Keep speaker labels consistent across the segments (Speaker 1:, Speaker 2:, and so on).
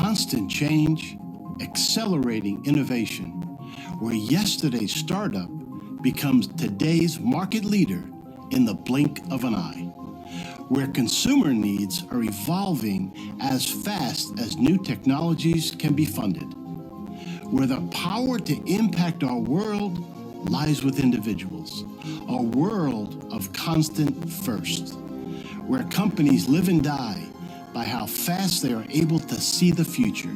Speaker 1: constant change, accelerating innovation, where yesterday's startup becomes today's market leader in the blink of an eye, where consumer needs are evolving as fast as new technologies can be funded, where the power to impact our world lies with individuals, a world of constant first, where companies live and die by how fast they are able to see the future.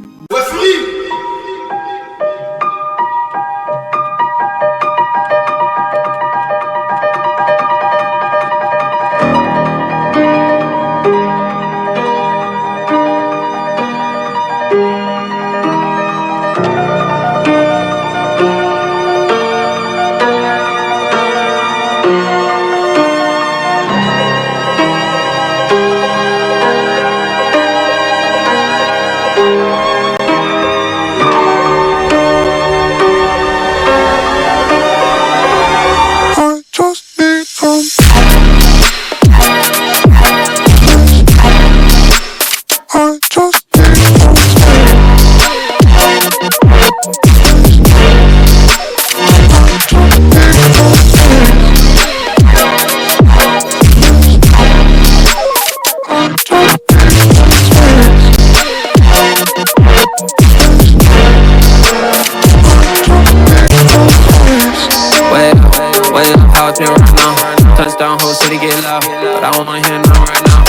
Speaker 2: Touchdown, whole city get loud, but I don't wanna hear none right now.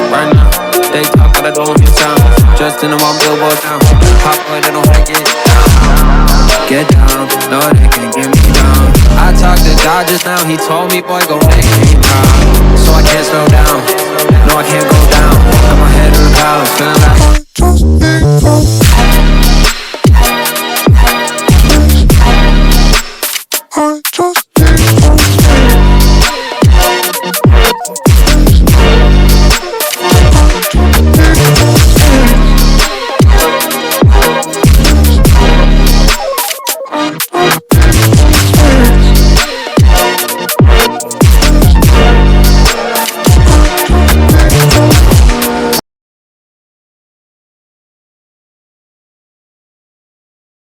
Speaker 2: Right now, they talk, but I don't hear sound. Just in the one billboard down. Pop boy, they don't wanna get down. Get down, no, they can't get me down. I talked to God just now, he told me, boy, go make me proud. So I can't slow down, no, I can't go down. Got my head in the clouds, feeling like I just